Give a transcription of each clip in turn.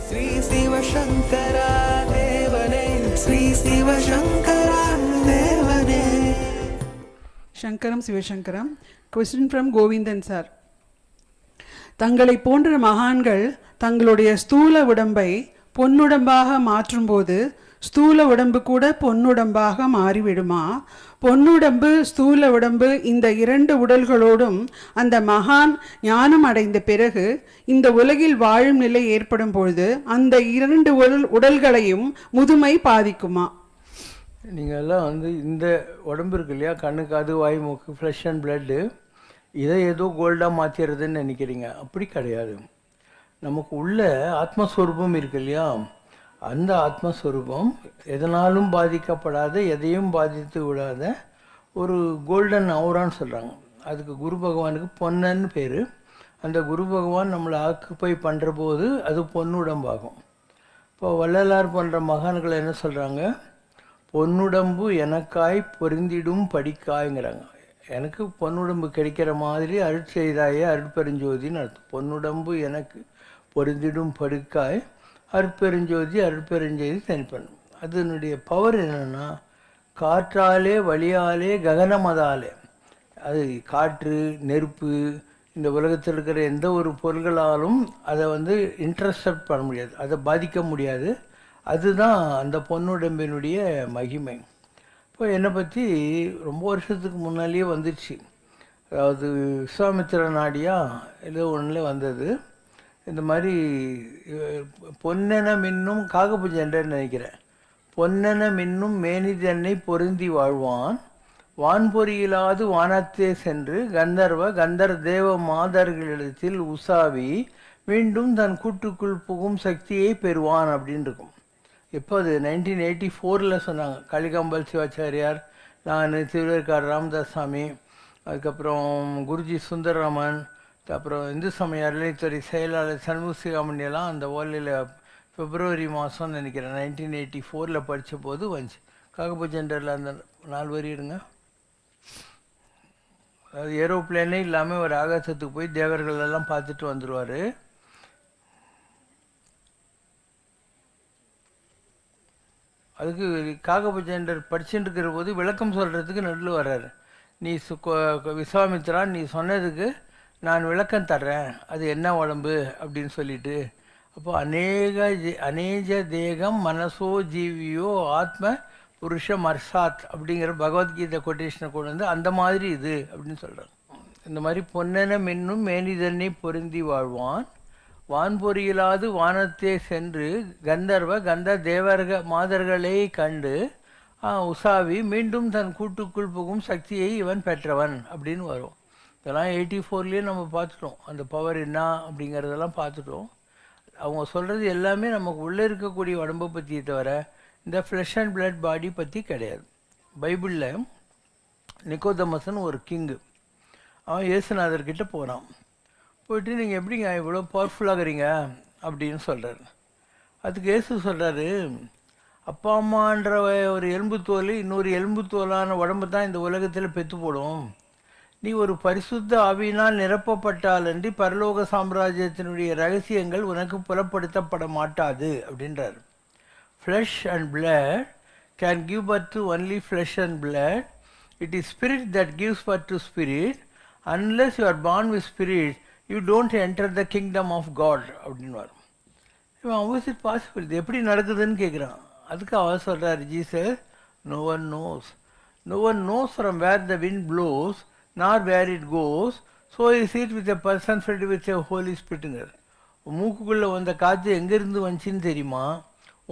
ஸ்ரீ சிவசங்கரா தேவனே, ஸ்ரீ சிவசங்கரா தேவனே. சங்கரம் சிவசங்கரம். Question from Govindan sir. தங்களை போன்ற மகான்கள் தங்களுடைய ஸ்தூல உடம்பை பொன்னுடம்பாக மாற்றும்போது ஸ்தூல உடம்பு கூட பொன்னுடம்பாக மாறிவிடுமா? பொன்னுடம்பு ஸ்தூல உடம்பு இந்த இரண்டு உடல்களோடும் அந்த மகான் ஞானம் அடைந்த பிறகு இந்த உலகில் வாழும் நிலை ஏற்படும் பொழுது அந்த இரண்டு உடல்களையும் முதுமை பாதிக்குமா? நீங்கள் எல்லாம் இந்த உடம்பு இருக்கு இல்லையா, கண்ணு காது வாய் மூக்கு ஃப்ளஷ் அண்ட் பிளட்டு, இதை ஏதோ கோல்டாக மாற்றிடுறதுன்னு நினைக்கிறீங்க. அப்படி கிடையாது. நமக்கு உள்ள ஆத்மஸ்வரூபம் இருக்கு இல்லையா, அந்த ஆத்மஸ்வரூபம் எதனாலும் பாதிக்கப்படாத, எதையும் பாதித்து விடாத ஒரு கோல்டன் அவுரான்னு சொல்கிறாங்க. அதுக்கு குரு பகவானுக்கு பொன்னன்னு பேர். அந்த குரு பகவான் நம்மளை ஆக்குப்பை பண்ணுற போது அது பொன்னுடம்பாகும். இப்போ வள்ளலார் போன்ற மகான்களை என்ன சொல்கிறாங்க, பொன்னுடம்பு எனக்காய் பொருந்திடும் படிக்காய்ங்கிறாங்க. எனக்கு பொன்னுடம்பு கிடைக்கிற மாதிரி அருட்செய்தாயே அருட்பெருஞ்சோதின்னு அர்த்தம். பொன்னுடம்பு எனக்கு பொருந்திடும் படுக்காய் அருட்பெருஞ்சோதி அருட்பெருஞ்சோதி தனிப்பண்ணும். அதனுடைய பவர் என்னென்னா, காற்றாலே வழியாலே ககனமதாலே, அது காற்று நெருப்பு இந்த உலகத்தில் இருக்கிற எந்த ஒரு பொருள்களாலும் அதை இன்டர்செப்ட் பண்ண முடியாது, அதை பாதிக்க முடியாது. அதுதான் அந்த பொன்னுடம்பினுடைய மகிமை. இப்போ என்னை பற்றி ரொம்ப வருஷத்துக்கு முன்னாலேயே வந்துடுச்சு. அதாவது விஸ்வாமித்திர நாடியா ஏதோ ஒன்றில் வந்தது. இந்த மாதிரி பொன்னென மின்னும் காகபுஜன்றன்னு நினைக்கிறேன். பொன்னென மின்னும் மேனிதன்னை பொருந்தி வாழ்வான், வான்பொறியிலாது வானத்தே சென்று கந்தர் தேவ மாதர்களிடத்தில் உசாவி மீண்டும் தன் கூட்டுக்குள் புகும் சக்தியை பெறுவான் அப்படின்னு இருக்கும். இப்போ அது 1984 சொன்னாங்க. காளிகாம்பாள் சிவாச்சாரியார், நான், திருவேற்காடு ராமதாஸ் சாமி, அதுக்கப்புறம் குருஜி சுந்தரராமன், அப்புறம் இந்து சமய அறநிலைத்துறை செயலாளர் சண்முகசிகாமணியெல்லாம் அந்த ஓலையில் பிப்ரவரி மாதம் நினைக்கிறேன் 1984 படித்த போது வந்துச்சு. காகபுஜெண்டரில் அந்த 4 வரி இருங்க. அதாவது ஏரோப்ளேனே இல்லாமல் ஒரு ஆகாசத்துக்கு போய் தேவர்கள் எல்லாம் பார்த்துட்டு வந்துடுவார். அதுக்கு காகபுஜெண்டர் படிச்சுட்டு இருக்கிற போது விளக்கம் சொல்கிறதுக்கு நடுவில் வர்றாரு. நீ விஸ்வாமித்ரா, நீ சொன்னதுக்கு நான் விளக்கம் தர்றேன், அது என்ன உடம்பு அப்படின்னு சொல்லிட்டு. அப்போ அநேக தேகம் மனசோ ஜீவியோ ஆத்ம புருஷம் அர்சாத் அப்படிங்கிற பகவத்கீதை கொட்டேஷனை கொண்டு அந்த மாதிரி இது அப்படின்னு சொல்கிறாங்க. இந்த மாதிரி பொன்னென மின்னும் மேனிதன்னை பொருந்தி வாழ்வான், வான்பொறியிலாது வானத்தே சென்று கந்த தேவர்க மாதர்களை கண்டு உசாவி மீண்டும் தன் கூட்டுக்குள் புகும் சக்தியை இவன் பெற்றவன் அப்படின்னு வரும். இதெல்லாம் 84 நம்ம பார்த்துட்டோம். அந்த பவர் என்ன அப்படிங்கிறதெல்லாம் பார்த்துட்டோம். அவங்க சொல்கிறது எல்லாமே நமக்கு உள்ளே இருக்கக்கூடிய உடம்பை பற்றியே தவிர இந்த ஃப்ளஷ் அண்ட் பிளட் பாடி பற்றி கிடையாது. பைபிளில் நிக்கோதமஸ்ன்னு ஒரு கிங்கு, அவன் இயேசுநாதர்கிட்ட போகிறான். போயிட்டு நீங்கள் எப்படிங்க இவ்வளோ பவர்ஃபுல்லாகிறீங்க அப்படின்னு சொல்கிறார். அதுக்கு இயேசு சொல்கிறாரு, அப்பா அம்மான்ற ஒரு எலும்புத்தோல் இன்னொரு எலும்புத்தோலான உடம்பு தான் இந்த உலகத்தில் பெற்று போடும். நீ ஒரு பரிசுத்த ஆவியினால் நிரப்பப்பட்டாலன்றி பரலோக சாம்ராஜ்யத்தினுடைய ரகசியங்கள் உனக்கு புலப்படுத்தப்பட மாட்டாது அப்படின்றார். Flesh and blood can give birth to only flesh and blood. It is spirit that gives birth to spirit. Unless you are born with spirit you don't enter the kingdom of God அப்படின்னு வரும். இவன் how is it possible, இது எப்படி நடக்குதுன்னு கேட்குறான். அதுக்கு அவர் சொல்கிறார், Jesus, no one knows from where the wind blows nor where it goes, so is it with a person filled with a holy ஸ்பிரிட்டுங்கிறார். உன் மூக்குக்குள்ளே வந்த காற்று எங்கேருந்து வந்துச்சின்னு தெரியுமா?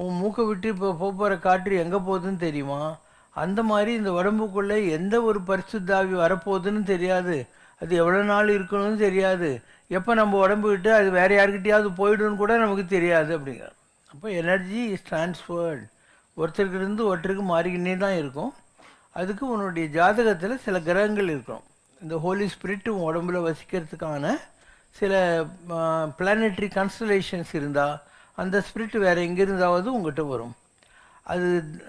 உன் மூக்கை விட்டு இப்போ போகிற காற்று எங்கே போகுதுன்னு தெரியுமா? அந்த மாதிரி இந்த உடம்புக்குள்ளே எந்த ஒரு பரிசுத்தாவி வரப்போகுதுன்னு தெரியாது, அது எவ்வளோ நாள் இருக்கணும்னு தெரியாது, எப்போ நம்ம உடம்பு விட்டு அது வேறு யாருக்கிட்டையாவது போய்டுன்னு கூட நமக்கு தெரியாது அப்படிங்கிற. அப்போ எனர்ஜி இஸ் ட்ரான்ஸ்ஃபர்டு, ஒருத்தருக்கிருந்து ஒருத்தருக்கு மாறிக்கினே தான் இருக்கும். அதுக்கு உன்னுடைய ஜாதகத்தில் சில கிரகங்கள் இருக்கும். இந்த ஹோலி ஸ்பிரிட் உன் உடம்புல வசிக்கிறதுக்கான சில பிளானட்ரி கான்ஸ்டலேஷன்ஸ் இருந்தால் அந்த ஸ்பிரிட் வேறு எங்கேருந்தாவது உங்கள்கிட்ட வரும். அது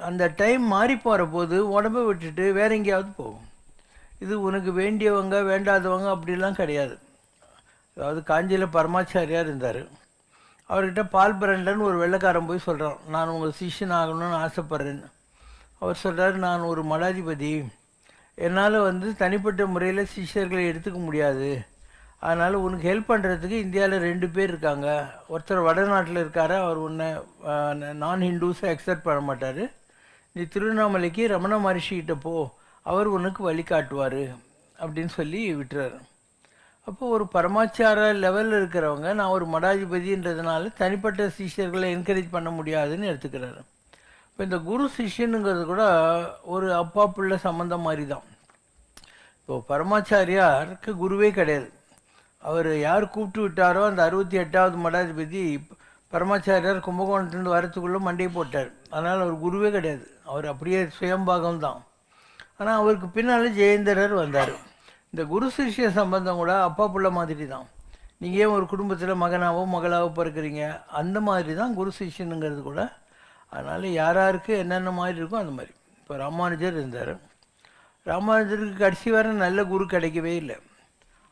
அந்த டைம் மாறி போகிற போது உடம்பை விட்டுட்டு வேறு எங்கேயாவது போகும். இது உனக்கு வேண்டியவங்க வேண்டாதவங்க அப்படிலாம் கிடையாது. அதாவது காஞ்சியில் பரமாச்சாரியார் இருந்தார். அவர்கிட்ட பால் பிரண்டன் ஒரு வெள்ளைக்காரன் போய் சொல்கிறான், நான் உங்கள் சிஷ்யன் ஆகணும்னு ஆசைப்பட்றேன்னு. அவர் சொல்கிறார், நான் ஒரு மடாதிபதி, என்னால் தனிப்பட்ட முறையில் சிஷ்யர்களை எடுத்துக்க முடியாது. அதனால் உனக்கு ஹெல்ப் பண்ணுறதுக்கு இந்தியாவில் 2 பேர் இருக்காங்க. ஒருத்தர் வடநாட்டில் இருக்கார், அவர் உன்னை நான் ஹிந்துஸை அக்செப்ட் பண்ண மாட்டார். நீ திருவண்ணாமலைக்கு ரமண மகரிஷிக்கிட்ட போ, அவர் உனக்கு வழிகாட்டுவார் அப்படின்னு சொல்லி விட்டுறாரு. அப்போது ஒரு பரமாச்சார லெவலில் இருக்கிறவங்க, நான் ஒரு மடாதிபதின்றதுனால தனிப்பட்ட சிஷ்யர்களை என்கரேஜ் பண்ண முடியாதுன்னு எடுத்துக்கிறாரு. இப்போ இந்த குரு சிஷ்யனுங்கிறது கூட ஒரு அப்பா பிள்ளை சம்மந்தம் மாதிரி தான். இப்போது பரமாச்சாரியாருக்கு குருவே கிடையாது. அவர் யார் கூப்பிட்டு விட்டாரோ அந்த 68வது மடாதிபதி பரமாச்சாரியார் கும்பகோணத்துலேருந்து வரத்துக்குள்ளே மண்டையை போட்டார். அதனால் அவர் குருவே கிடையாது, அவர் அப்படியே சுயம்பாகம் தான். ஆனால் அவருக்கு பின்னால் ஜெயேந்திரர் வந்தார். இந்த குரு சிஷ்ய சம்பந்தம் கூட அப்பா பிள்ளை மாதிரி தான். நீங்கள் ஏன் ஒரு குடும்பத்தில் மகனாவோ மகளாவோ பிறக்கிறீங்க, அந்த மாதிரி தான் குரு சிஷ்யனுங்கிறது கூட. அதனால் யாராருக்கு என்னென்ன மாதிரி இருக்கோ அந்த மாதிரி. இப்போ ராமானுஜர் இருந்தார். ராமானுஜருக்கு கடைசி வரை நல்ல குரு கிடைக்கவே இல்லை.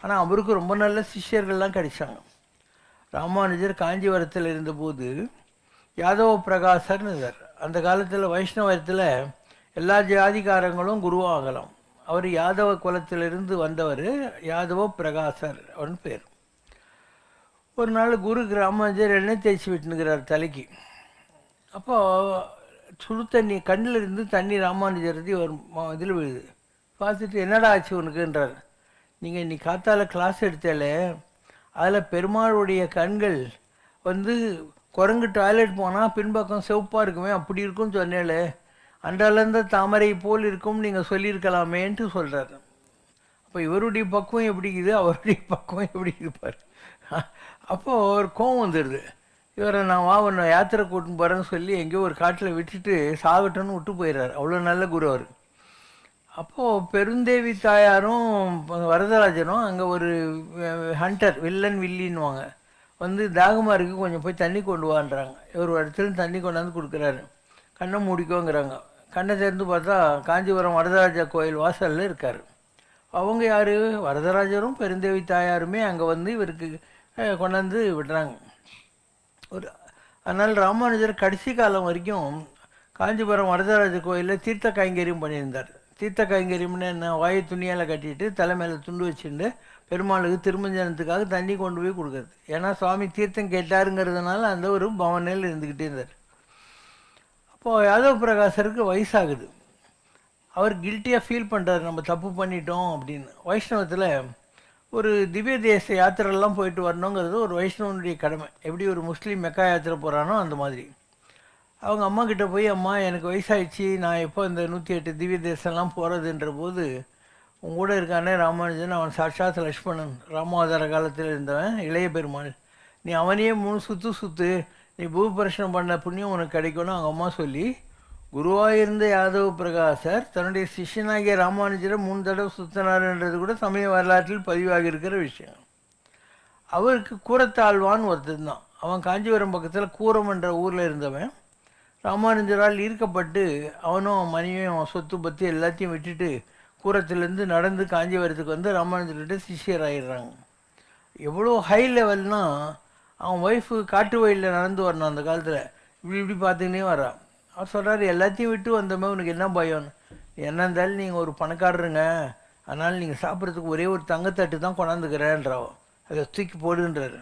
ஆனால் அவருக்கு ரொம்ப நல்ல சிஷ்யர்கள்லாம் கிடைச்சாங்க. ராமானுஜர் காஞ்சிபுரத்தில் இருந்தபோது யாதவ பிரகாசர்னு இருந்தார். அந்த காலத்தில் வைஷ்ணவத்தில் எல்லா ஜாதிகாரங்களும் குருவாகலாம். அவர் யாதவ குலத்திலிருந்து வந்தவர், யாதவ பிரகாசர் அவன் பேர். ஒரு நாள் குருக்கு ராமானுஜர் எண்ணெய் தேய்ச்சி விட்டுனுக்கிறார் தலைக்கு. அப்போது சுடு தண்ணி கண்ணில் இருந்து தண்ணி ராமானுஜரதி ஒரு இதில் விழுது. பார்த்துட்டு என்னடா ஆச்சு உனக்குன்றார். நீங்கள் இன்னைக்கு காத்தால கிளாஸ் எடுத்தாலே அதில் பெருமாளுடைய கண்கள் குரங்கு டாய்லெட் போனால் பின்பக்கம் சிவப்பாக இருக்குமே, அப்படி இருக்கும்னு சொன்னேலே, அன்றாலேருந்து தாமரை போல் இருக்கும் நீங்கள் சொல்லியிருக்கலாமேன்ட்டு சொல்கிறார். அப்போ இவருடைய பக்குவம் எப்படி இருக்குது, அவருடைய பக்குவம் எப்படி இருப்பார். அப்போது ஒரு கோவம் வந்துடுது. இவரை நான் ஒன்று யாத்திரை கூட்டின்னு போகிறேன்னு சொல்லி எங்கேயோ ஒரு காட்டில் விட்டுட்டு சாகட்டோன்னு விட்டு போயிடுறார். அவ்வளோ நல்ல குரு அவர். அப்போது பெருந்தேவி தாயாரும் வரதராஜனும் அங்கே ஒரு ஹண்டர் வில்லின்னுவாங்க தாகமாக இருக்குது, கொஞ்சம் போய் தண்ணி கொண்டு வான்றாங்க. இவர் ஒரு இடத்துல தண்ணி கொண்டாந்து கொடுக்குறாரு. கண்ணை மூடிக்கோங்கிறாங்க. கண்ணை திறந்து பார்த்தா காஞ்சிபுரம் வரதராஜா கோயில் வாசலில் இருக்கார். அவங்க யார், வரதராஜரும் பெருந்தேவி தாயாருமே அங்கே இவருக்கு கொண்டாந்து விடுறாங்க. அதனால் ராமானுஜர் கடைசி காலம் வரைக்கும் காஞ்சிபுரம் வரதராஜ கோயிலில் தீர்த்த கைங்கரியம் பண்ணியிருந்தார். தீர்த்த கைங்கரியம்னு என்ன, வாயை துணியால் கட்டிட்டு தலை மேலே துண்டு வச்சுட்டு பெருமாளுக்கு திருமஞ்சனத்துக்காக தண்ணி கொண்டு போய் கொடுக்குறது. ஏன்னா சுவாமி தீர்த்தம் கேட்டாருங்கிறதுனால அந்த ஒரு பவனையில் இருந்துக்கிட்டே இருந்தார். அப்போது யாதவ பிரகாசருக்கு வயசாகுது. அவர் கில்ட்டியாக ஃபீல் பண்ணுறாரு, நம்ம தப்பு பண்ணிட்டோம் அப்படின்னு. வைஷ்ணவத்தில் ஒரு திவ்ய தேச யாத்திரைலாம் போயிட்டு வரணுங்கிறது ஒரு வைஷ்ணவனுடைய கடமை. எப்படி ஒரு முஸ்லீம் மெக்கா யாத்திரை போகிறானோ அந்த மாதிரி. அவங்க அம்மா கிட்ட போய், அம்மா எனக்கு வயசாகிடுச்சு, நான் எப்போ இந்த 108 திவ்ய தேசம்லாம் போகிறதுன்ற போது, உங்க கூட இருக்கானே ராமானுஜன், அவன் சாட்சாத் லக்ஷ்மணன், ராமாவதார காலத்தில் இருந்தவன், இளைய பெருமாள், நீ அவனையே 3 சுற்று, நீ பூபரிசனம் பண்ண புண்ணியம் உனக்கு கிடைக்கும்னு அவங்க அம்மா சொல்லி, குருவாயிருந்த யாதவ பிரகாசர் தன்னுடைய சிஷ்யனாகிய ராமானுஜரை 3 தடவை சுத்தினார்ன்றது கூட சமய வரலாற்றில் பதிவாகி இருக்கிற விஷயம். அவருக்கு கூரத்தாழ்வான்னு ஒருத்தர் தான். அவன் காஞ்சிபுரம் பக்கத்தில் கூரம் என்ற ஊரில் இருந்தவன். ராமானுஜரால் ஈர்க்கப்பட்டு அவனும் அவன் மனைவியும் அவன் சொத்து பற்றி எல்லாத்தையும் விட்டுட்டு கூரத்திலேருந்து நடந்து காஞ்சிபுரத்துக்கு ராமானுஜர்கிட்ட சிஷ்யர் ஆகிடுறாங்க. எவ்வளோ ஹை லெவல்னால், அவன் ஒய்ஃபு காட்டு வழியில் நடந்து வரணும் அந்த காலத்தில், இப்படி பார்த்துக்கினே வரான். அவர் சொல்கிறார், எல்லாத்தையும் விட்டு வந்தோமே உனக்கு என்ன பயம்னு. என்ன இருந்தாலும் நீங்கள் ஒரு பணக்காரருங்க, அதனால் நீங்கள் சாப்பிட்றதுக்கு ஒரே ஒரு தங்கத்தட்டு தான் கொண்டாந்துக்கிறேன்றோ, அதை தூக்கி போடுன்றார்.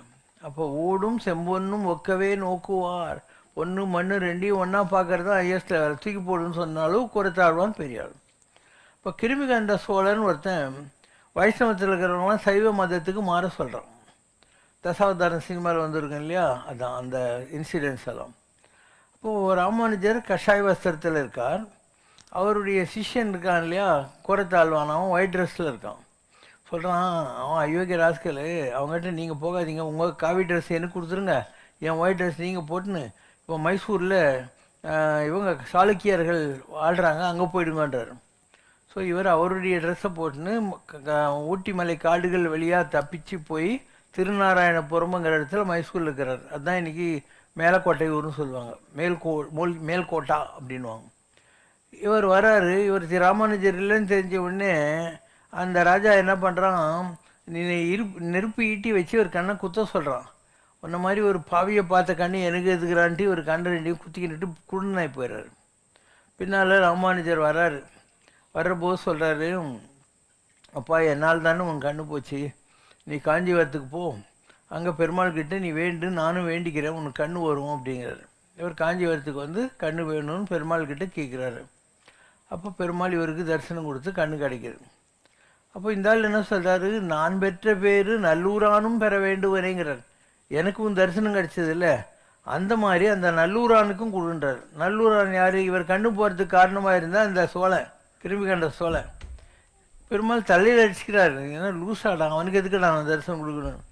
அப்போ ஓடும் செம்பொன்னும் ஒக்கவே நோக்குவார், பொண்ணு மண்ணு 2ஐயும் ஒன்றா பார்க்கறது தான் ஹையஸ்ட் லெவல், தூக்கி போடுன்னு சொன்னாலும் குறைத்தாழ்வான்னு பெரிய ஆள். இப்போ கிருமிகண்ட சோழன் ஒருத்தன் வைஷ்ணவத்தில் இருக்கிறவங்களாம் சைவ மதத்துக்கு மாற சொல்கிறான். தசாவதாரம் சினிமாவில் வந்திருக்கேன் இல்லையா, அதான் அந்த இன்சிடென்ட்ஸ் எல்லாம். இப்போது ராமானுஜர் கஷாய வஸ்திரத்தில் இருக்கார். அவருடைய சிஷ்யன் இருக்கான் இல்லையா, குறைத்தாழ்வான், அவன் ஒயிட் ட்ரெஸ்ஸில் இருக்கான். சொல்கிறான், அவன் அயோக்கிய ராஸ்கல், அவங்ககிட்ட நீங்கள் போகாதீங்க, உங்கள் காவி ட்ரெஸ் எனக்கு கொடுத்துருங்க, என் ஒயிட் ட்ரெஸ் நீங்கள் போட்டுன்னு இப்போ மைசூரில் இவங்க சாளுக்கியர்கள் ஆடுறாங்க, அங்கே போயிடுங்கன்றார். ஸோ இவர் அவருடைய ட்ரெஸ்ஸை போட்டுன்னு ஊட்டி மலை காடுகள் வழியாக தப்பிச்சு போய் திருநாராயணபுரம்ங்கிற இடத்துல மைசூரில் இருக்கிறார். அதுதான் இன்றைக்கி மேலக்கோட்டை ஊர்னு சொல்லுவாங்க, மேல்கோட்டா அப்படின்வாங்க. இவர் வராரு. இவர் ராமானுஜர் இல்லைன்னு தெரிஞ்ச உடனே அந்த ராஜா என்ன பண்ணுறான், நீ நெருப்பு ஈட்டி வச்சு ஒரு கண்ணை குத்த சொல்கிறான். உன்ன மாதிரி ஒரு பாவியை பார்த்த கண்ணு எனக்கு எதுக்குறான்ட்டு ஒரு கண்ணை ரெண்டையும் குத்திக்கிட்டு குருடனாய் போயிடுறாரு. பின்னால் ராமானுஜர் வர்றாரு. வர்றபோது சொல்கிறாரு, அப்பா என்னால் தானே உன் கண்ணு போச்சு, நீ காஞ்சிபுரத்துக்கு போ, அங்கே பெருமாள் கிட்ட நீ வேண்டு, நானும் வேண்டிக்கிறேன், உனக்கு கண்ணு வரும் அப்படிங்கிறாரு. இவர் காஞ்சிபுரத்துக்கு வந்து கண்ணு வேணும்னு பெருமாள் கிட்ட கேட்குறாரு. அப்போ பெருமாள் இவருக்கு தரிசனம் கொடுத்து கண்ணு கிடைக்கிது. அப்போ இந்த ஆள் என்ன சொல்கிறாரு, நான் பெற்ற பேர் நல்லூரானும் பெற வேண்டுவனேங்கிறார். எனக்கு உன் தரிசனம் கிடைச்சதில்ல, அந்த மாதிரி அந்த நல்லூரானுக்கும் கொடுன்றார். நல்லூரான் யார்? இவர் கண்ணு போகிறதுக்கு காரணமாக இருந்தால் அந்த சோழன், திரும்பி கண்ட சோழன். பெருமாள் தலையில் அடிச்சுக்கிறாரு, ஏன்னா லூஸாடா, அவனுக்கு எதுக்கு நான் தரிசனம் கொடுக்கணும்,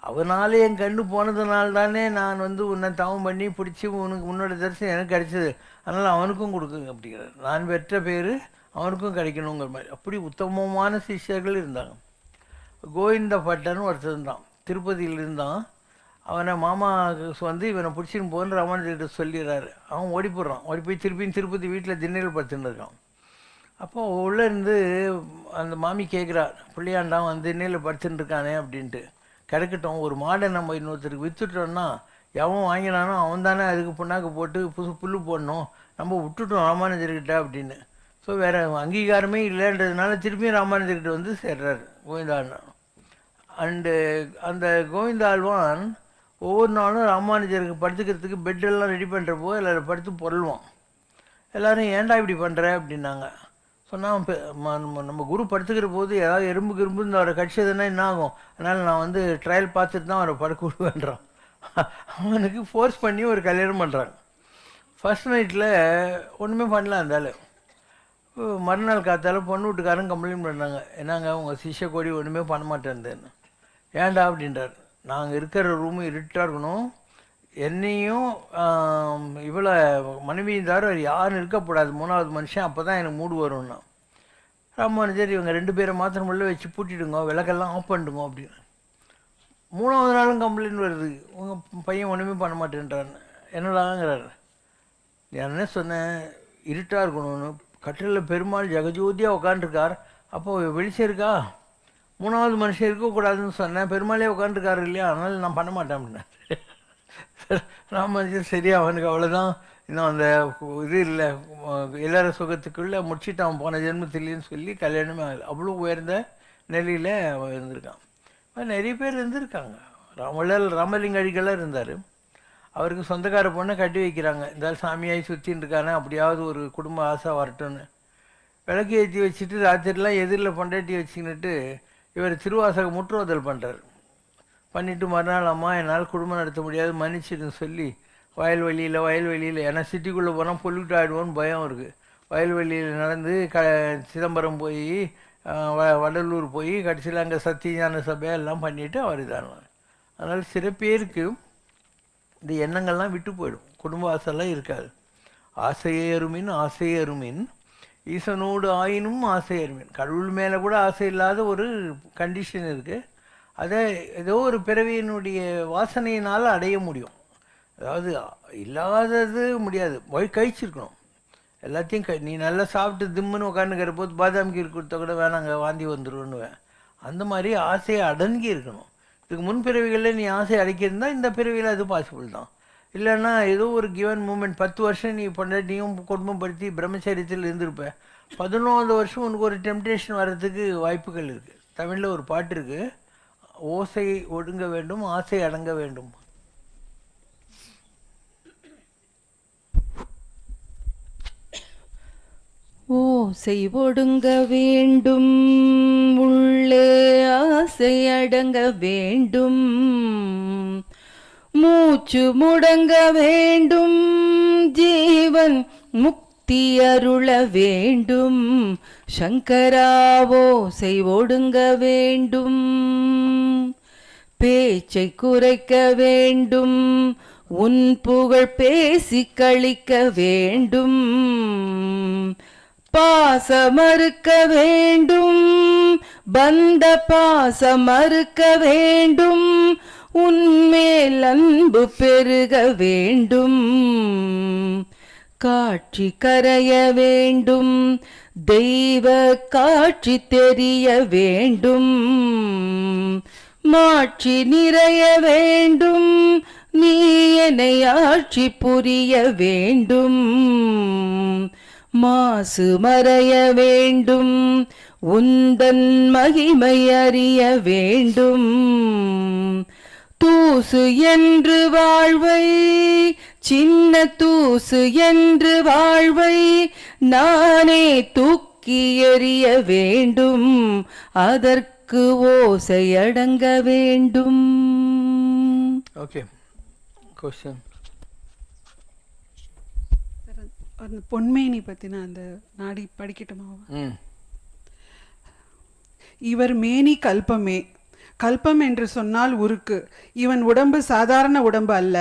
அவனாலே என் கண்ணு போனதுனால தானே நான் வந்து உன்னை தவம் பண்ணி பிடிச்சி உனக்கு உன்னோட தரிசனம் எனக்கு கிடைச்சது, அதனால் அவனுக்கும் கொடுக்குங்க அப்படிங்கிறார். நான் பெற்ற பேர் அவனுக்கும் கிடைக்கணுங்கிற மாதிரி. அப்படி உத்தமமான சிஷ்யர்கள் இருந்தாங்க. கோவிந்த பட்டன்னு ஒருத்தர் தான், திருப்பதியில் இருந்தான். அவனை மாமா வந்து இவனை பிடிச்சின்னு போன்னு ராமானுஜர்கிட்ட சொல்லிடுறாரு. அவன் ஓடி போடுறான். ஓடி போய் திருப்பியும் திருப்பதி வீட்டில் திண்ணையில் படுத்துன்னு இருக்கான். அப்போ உள்ளே இருந்து அந்த மாமி கேட்குறா, பிள்ளையாண்டான் வந்து திண்ணையில் படுத்துட்டு இருக்கானே அப்படின்ட்டு. கிடைக்கட்டும், ஒரு மாடை நம்ம இன்னொருத்தருக்கு விற்றுட்டோம்னா எவன் வாங்கினானோ அவன் தானே அதுக்கு புண்ணாக்கு போட்டு புல்லு போடணும், நம்ம விட்டுட்டோம் ராமானுஜர்கிட்ட அப்படின்னு. ஸோ வேறு அங்கீகாரமே இல்லைன்றதுனால திருப்பியும் ராமானுஜர்கிட்ட வந்து சேர்றாரு கோவிந்தாழ்வான். அண்டு அந்த கோவிந்தாழ்வான் ஒவ்வொரு நாளும் ராமானுஜருக்கு படுத்துக்கிறதுக்கு பெட்டெல்லாம் ரெடி பண்ணுறப்போ எல்லோரும் படுத்து பொருள்வான். எல்லோரும் ஏன்டா இப்படி பண்ணுற அப்படின்னாங்க. சொன்னால் நம்ம குரு படுத்துக்கிற போது ஏதாவது எறும்பு இந்த அவரை கடிச்சதுன்னா என்ன ஆகும், அதனால் நான் வந்து ட்ரையல் பார்த்துட்டு தான் அவரை படுக்க விடுவேன்றான். அவனுக்கு ஃபோர்ஸ் பண்ணி ஒரு கல்யாணம் பண்ணுறாங்க. ஃபர்ஸ்ட் நைட்டில் ஒன்றுமே பண்ணல அந்த மறுநாள் காத்தால பொண்ணு வீட்டுக்காரங்க கம்ப்ளைண்ட் பண்ணுறாங்க, என்னங்க உங்கள் சிஷ்ய கோடி ஒன்றுமே பண்ண மாட்டேன்னு. ஏன்டா அப்படின்றார். நாங்கள் இருக்கிற ரூமு இருட்டாக இருக்கணும், என்னையும் இவ்வளோ மனைவியும் தவிர யாரும் இருக்கக்கூடாது, மூணாவது மனுஷன், அப்போ தான் எனக்கு மூடு வரும்னா. ராமானுஜர் இவங்க 2 பேரை மாத்திரம் உள்ள வச்சு பூட்டிடுங்க, விளக்கெல்லாம் ஆஃப் பண்ணிடுங்க அப்படின்னு. 3வது நாளும் கம்ப்ளைண்ட் வருது, உங்கள் பையன் ஒன்றுமே பண்ண மாட்டேன்றான்னு. என்னடாங்கிறார். என்ன சொன்னேன், இருட்டாக இருக்கணும்னு. கட்டிலில் பெருமாள் ஜெகஜோதியாக உட்காந்துருக்கார், அப்போது வெளிச்சம் இருக்கா, 3வது மனுஷன் இருக்கக்கூடாதுன்னு சொன்னேன், பெருமாளே உட்காந்துருக்காரு இல்லையா, அதனால் நான் பண்ண மாட்டேன் அப்படின்னா. ராமானுஜர் சரி அவனுக்கு அவ்வளோதான், இன்னும் அந்த இது இல்லை, எல்லார சுகத்துக்குள்ளே முடிச்சுட்டு அவன் போன ஜென்மத்திலேன்னு சொல்லி கல்யாணமே ஆகலை. அவ்வளோ உயர்ந்த நிலையில் அவன் இருந்திருக்கான். நிறைய பேர் இருந்திருக்காங்க. ராமலிங்க அடிகளாக இருந்தார். அவருக்கு சொந்தக்கார பொண்ணை கட்டி வைக்கிறாங்க. இந்த சாமியாகி சுற்றின்னு இருக்கானே, அப்படியாவது ஒரு குடும்ப ஆசை வரட்டும்னு விளக்கு ஏற்றி வச்சுட்டு ராத்திரிலாம் எதிரில் பொண்டாட்டி வச்சுக்கிட்டு இவர் திருவாசக முற்றுவதல் பண்ணுறார். பண்ணிவிட்டு மறுநாள், அம்மா என்னால் குடும்பம் நடத்த முடியாது மன்னிச்சிடுன்னு சொல்லி வயல்வெளியில், ஏன்னா சிட்டிக்குள்ளே போனால் பொல்யூட் ஆகிடுவோன்னு பயம் இருக்குது. வயல்வெளியில் நடந்து சிதம்பரம் போய் வடலூர் போய் கடைசியில் அங்கே சத்தியஞான சபையெல்லாம் பண்ணிவிட்டு அவர் இதானார். அதனால் சில பேருக்கு இந்த எண்ணங்கள்லாம் விட்டு போயிடும், குடும்ப ஆசைலாம் இருக்காது. ஆசையே அருமின் ஈசனோடு ஆயினும் ஆசை அருமின். கடவுள் மேலே கூட ஆசை இல்லாத ஒரு கண்டிஷன் இருக்குது. அதை ஏதோ ஒரு பிறவியினுடைய வாசனையினால் அடைய முடியும். அதாவது இல்லாதது முடியாது, கழிச்சிருக்கணும் எல்லாத்தையும். நீ நல்லா சாப்பிட்டு திம்முன்னு உட்காந்துக்கிற போது பாதாம் கீர் கொடுத்தா கூட வேணாங்க வாந்தி வந்துடுவேன்னுவேன். அந்த மாதிரி ஆசையை அடங்கி இருக்கணும். இதுக்கு முன்பிறவிகளில் நீ ஆசை அடைக்கிருந்தா இந்த பிறவியில் அது பாசிபிள் தான். இல்லைன்னா ஏதோ ஒரு கிவன் மூமெண்ட் 10 வருஷம் நீ பொண்டாட்டியும் குடும்பப்படுத்தி பிரம்மச்சரியத்தில் இருந்திருப்ப, 11வது வருஷம் உனக்கு ஒரு டெம்டேஷன் வர்றதுக்கு வாய்ப்புகள் இருக்குது. தமிழில் ஒரு பாட்டு இருக்குது, ஓசை ஒடுங்க வேண்டும் ஆசை அடங்க வேண்டும். ஓசை ஒடுங்க வேண்டும் உள்ளே ஆசை அடங்க வேண்டும், மூச்சு முடங்க வேண்டும் ஜீவன் முக்தி அருள வேண்டும். சங்கராவோசை ஒடுங்க வேண்டும், பேச்சை குறைக்க வேண்டும், உன் புகழ் பேசி கழிக்க வேண்டும். பாசமறுக்க வேண்டும் பந்த பாசமறுக்க வேண்டும், உன்மேல் அன்பு பெருக வேண்டும். காட்சி கரைய வேண்டும் தெய்வ காட்சி தெரிய வேண்டும், மாட்சி நிறைய வேண்டும், நீ என்னை ஆட்சி புரிய வேண்டும். மாசு மறைய வேண்டும், உந்தன் மகிமை அறிய வேண்டும். தூசு என்று வாழ்வை, சின்ன தூசு என்று வாழ்வை நானே தூக்கி எறிய வேண்டும். அதற்கு ஓசை அடங்க வேண்டும். Okay, question. அந்த பொன்மேனி பற்றின அந்த நாடி படிக்கட்டுமா? இவர் மேனி கல்பமே. கல்பம் என்று சொன்னால் உருக்கு. இவன் உடம்பு சாதாரண உடம்பு அல்ல.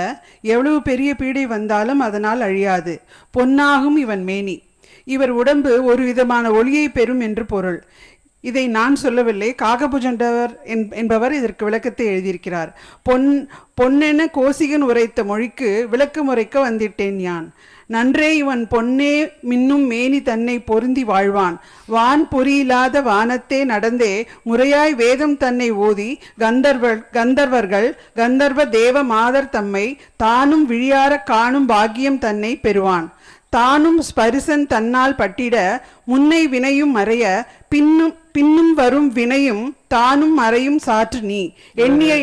எவ்வளவு பெரிய பீடை வந்தாலும் அதனால் அழியாது. பொன்னாகும் இவன் மேனி. இவர் உடம்பு ஒரு விதமான ஒளியை பெறும் என்று பொருள். இதை நான் சொல்லவில்லை, காகபுஜண்டவர் என்பவர் இதற்கு விளக்கத்தை எழுதியிருக்கிறார். பொன்னென கோசிகன் உரைத்த மொழிக்கு விளக்கம் உரைக்க வந்திட்டேன் யான். நன்றே இவன் பொன்னே மின்னும் மேனி தன்னை பொருந்தி வாழ்வான். வான் பொறியில்லாத வானத்தே நடந்தே முறையாய் வேதம் தன்னை ஓதி கந்தர்வர்கள் கந்தர்வ தேவ மாதர் தம்மை தானும் விழியார காணும் பாக்கியம் தன்னை பெறுவான். தானும் ஸ்பரிசன் தன்னால் பட்டிட முன்னை வினையும் மறைய பின்னும் வரும் வினையும் தானும் மறையும் சாற்று நீ எண்ணிய.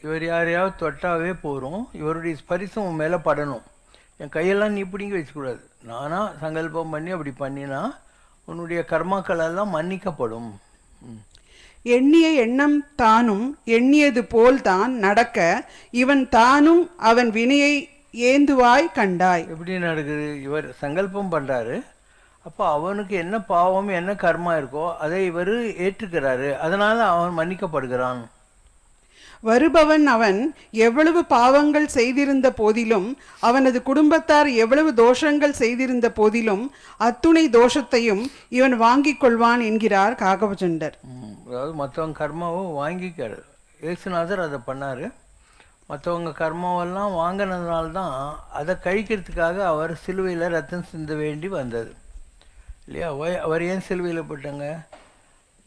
இவர் யாரையாவது தொட்டாவே போகிறோம், இவருடைய ஸ்பரிசம் மேலே படணும். என் கையெல்லாம் நீ பிடிங்கி வச்சுக்கூடாது. நானா சங்கல்பம் பண்ணி அப்படி பண்ணினா உன்னுடைய கர்மாக்கள் எல்லாம் மன்னிக்கப்படும். எண்ணிய எண்ணம் தானும் எண்ணியது போல்தான் நடக்க இவன் தானும் அவன் வினையை ஏந்துவாய் கண்டாய். எப்படி நடக்குது? இவர் சங்கல்பம் பண்ணுறாரு, அப்போ அவனுக்கு என்ன பாவம் என்ன கர்மா இருக்கோ அதை இவர் ஏற்றுக்கிறாரு, அதனால் அவன் மன்னிக்கப்படுகிறான். வருபவன் அவன் எவ்வளவு பாவங்கள் செய்திருந்த போதிலும், அவனது குடும்பத்தார் எவ்வளவு தோஷங்கள் செய்திருந்த போதிலும் அத்துணை தோஷத்தையும் இவன் வாங்கிக் கொள்வான் என்கிறார் காகபுஜண்டர். அதாவது மற்றவங்க கர்மாவை வாங்கிக்கிறார். ஏசுநாதர் அதை பண்ணார். மற்றவங்க கர்மாவெல்லாம் வாங்கினதுனால்தான் அதை கழிக்கிறதுக்காக அவர் சிலுவையில் ரத்தம் சிந்த வேண்டி வந்தது இல்லையா? அவர் ஏன் சிலுவையில் போட்டாங்க?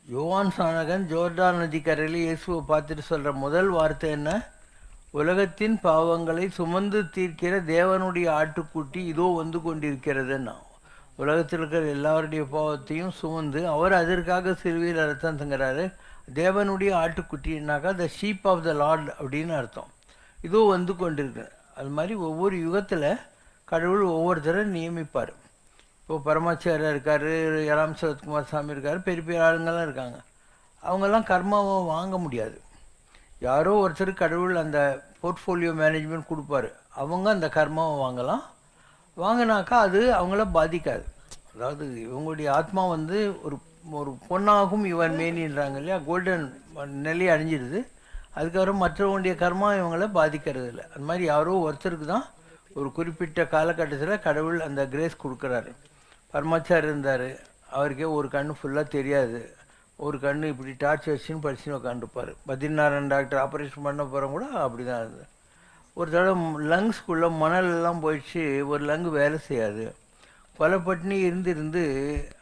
யோவான் சானகன் ஜோர்டான் நதிக்கரையில் இயேசுவை பார்த்துட்டு சொல்கிற முதல் வார்த்தை என்ன? உலகத்தின் பாவங்களை சுமந்து தீர்க்கிற தேவனுடைய ஆட்டுக்குட்டி இதோ வந்து கொண்டிருக்கிறதுன்னா, உலகத்தில் இருக்கிற எல்லாருடைய பாவத்தையும் சுமந்து அவர் அதற்காக சிலுவையில் ரத்தம் தங்குறாரு. தேவனுடைய ஆட்டுக்குட்டின்னாக்கா the sheep of the lord அப்படின்னு அர்த்தம். இதோ வந்து கொண்டிருக்கு. அது மாதிரி ஒவ்வொரு யுகத்தில் கடவுள் ஒவ்வொருத்தரை நியமிப்பார். இப்போது பரமாச்சாரியா இருக்கார், ராம் சரத்குமார் சாமி இருக்கார், பெரிய பெரிய ஆளுங்கள்லாம் இருக்காங்க. அவங்கெல்லாம் கர்மாவை வாங்க முடியாது. யாரோ ஒருத்தர் கடவுள் அந்த போர்ட்ஃபோலியோ மேனேஜ்மெண்ட் கொடுப்பாரு, அவங்க அந்த கர்மாவை வாங்கலாம். வாங்கினாக்கா அது அவங்கள பாதிக்காது. அதாவது இவங்களுடைய ஆத்மா வந்து ஒரு ஒரு பொண்ணாகும் இவன் மேனின்றாங்க இல்லையா? கோல்டன் நிலையை அடைஞ்சிடுது. அதுக்கப்புறம் மற்றவங்களுடைய கர்மா இவங்களை பாதிக்கிறது இல்லை. அது மாதிரி யாரோ ஒருத்தருக்கு தான் ஒரு குறிப்பிட்ட காலகட்டத்தில் கடவுள் அந்த கிரேஸ் கொடுக்குறாரு. பரமாச்சார் இருந்தார், அவருக்கே ஒரு கண்ணு ஃபுல்லாக தெரியாது. ஒரு கண்ணு இப்படி டார்ச் வச்சுன்னு படிச்சுன்னு உட்காந்துருப்பார். பத்ரிநாராயண் டாக்டர் ஆப்ரேஷன் பண்ண போகிறவங்க கூட அப்படி தான் இருந்தது. ஒரு தடவை லங்ஸ்குள்ளே மணலெல்லாம் போயிடுச்சு, ஒரு லங்கு வேலை செய்யாது. கொலைப்பட்டினி இருந்து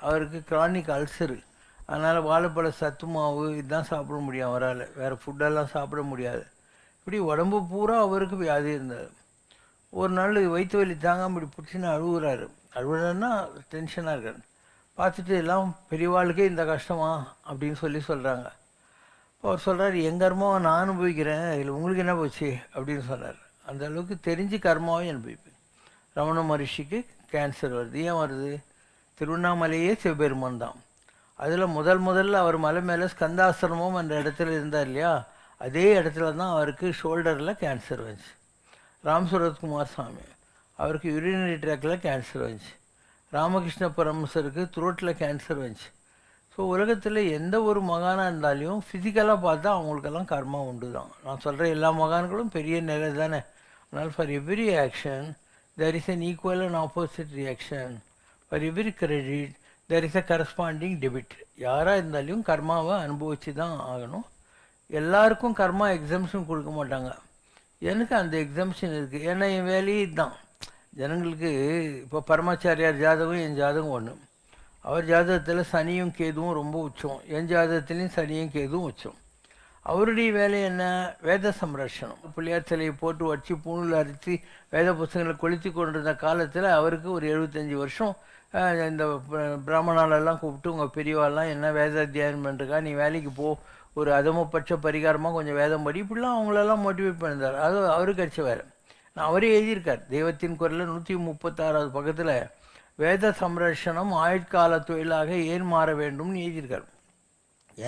அவருக்கு கிரானிக் அல்சரு. அதனால் வாழைப்பழ சத்து மாவு இதுதான் சாப்பிட முடியும் அவரால், வேறு ஃபுட்டெல்லாம் சாப்பிட முடியாது. இப்படி உடம்பு பூரா அவருக்கு வியாதி இருந்தது. ஒரு நாள் வயிற்று வலி தாங்காமல் இப்படி பிடிச்சின்னு அழுகுறாரு. அழுகுறாருன்னா டென்ஷனாக இருக்காரு. பார்த்துட்டு எல்லாம் பெரியவாளுக்கே இந்த கஷ்டமா அப்படின்னு சொல்கிறாங்க. அவர் சொல்கிறார், என் கர்மாவை நான் அனுபவிக்கிறேன், இதில் உங்களுக்கு என்ன போச்சு அப்படின்னு சொன்னார். அந்த அளவுக்கு தெரிஞ்சு கர்மாவை அனுபவிப்பேன். ரமண மகரிஷிக்கு கேன்சர் வருது. ஏன் வருது? திருவண்ணாமலையே சிவபெருமான் தான். அதில் முதல்ல அவர் மலை மேலே ஸ்கந்தாசிரமம் அந்த இடத்துல இருந்தார் இல்லையா? அதே இடத்துல தான் அவருக்கு ஷோல்டரில் கேன்சர் வந்துச்சு. ராம் சரத்குமார் சாமி அவருக்கு யூரினரி ட்ராக்கில் கேன்சர் வந்துச்சு. ராமகிருஷ்ண பரமசருக்கு த்ரோட்டில் கேன்சர் வந்துச்சு. ஸோ உலகத்தில் எந்த ஒரு மகானாக இருந்தாலையும் ஃபிசிக்கலாக பார்த்தா அவங்களுக்கெல்லாம் கர்மா உண்டு தான். நான் சொல்கிற எல்லா மகான்களும் பெரிய நிலை தானே. அதனால் for every action there is an equal and opposite reaction. For every credit there is a corresponding debit. யாராக இருந்தாலையும் கர்மாவை அனுபவிச்சு தான் ஆகணும். எல்லாருக்கும் கர்மா எக்ஸம்ஷன் கொடுக்க மாட்டாங்க. எனக்கு அந்த எக்ஸம்ஷன் இருக்குது. ஏன்னா என் வேலையே இதுதான். ஜனங்களுக்கு இப்போ பரமாச்சாரியார் ஜாதகம் என் ஜாதகம் ஒன்று. அவர் ஜாதகத்தில் சனியும் கேதுவும் ரொம்ப உச்சம், என் ஜாதகத்துலேயும் சனியும் கேதுவும் உச்சம். அவருடைய வேலை என்ன? வேத சம்ரட்சணம். பிள்ளையார் சிலையை போட்டு வச்சு பூணில் அரித்து வேத புத்தகங்களை கொளுத்தி கொண்டிருந்த காலத்தில் அவருக்கு ஒரு 75 வருஷம் இந்த பிராமணாலெல்லாம் கூப்பிட்டு உங்கள் பெரியவாள்லாம் என்ன வேத அத்தியாயம் பண்ணுறக்கா, நீ வேலைக்கு போ, ஒரு அதமப்பட்ச பரிகாரமாக கொஞ்சம் வேதம் படி, இப்படிலாம் அவங்களெல்லாம் மோட்டிவேட் பண்ணியிருந்தார். அது அவருக்கு கிடைச்ச வேலை. நான் அவரே எழுதியிருக்கார் தெய்வத்தின் குரலில் 136வது பக்கத்தில் வேத சம்ரட்சணம் ஆயுட்கால தொழிலாக ஏன் மாற வேண்டும்னு எழுதியிருக்கார்.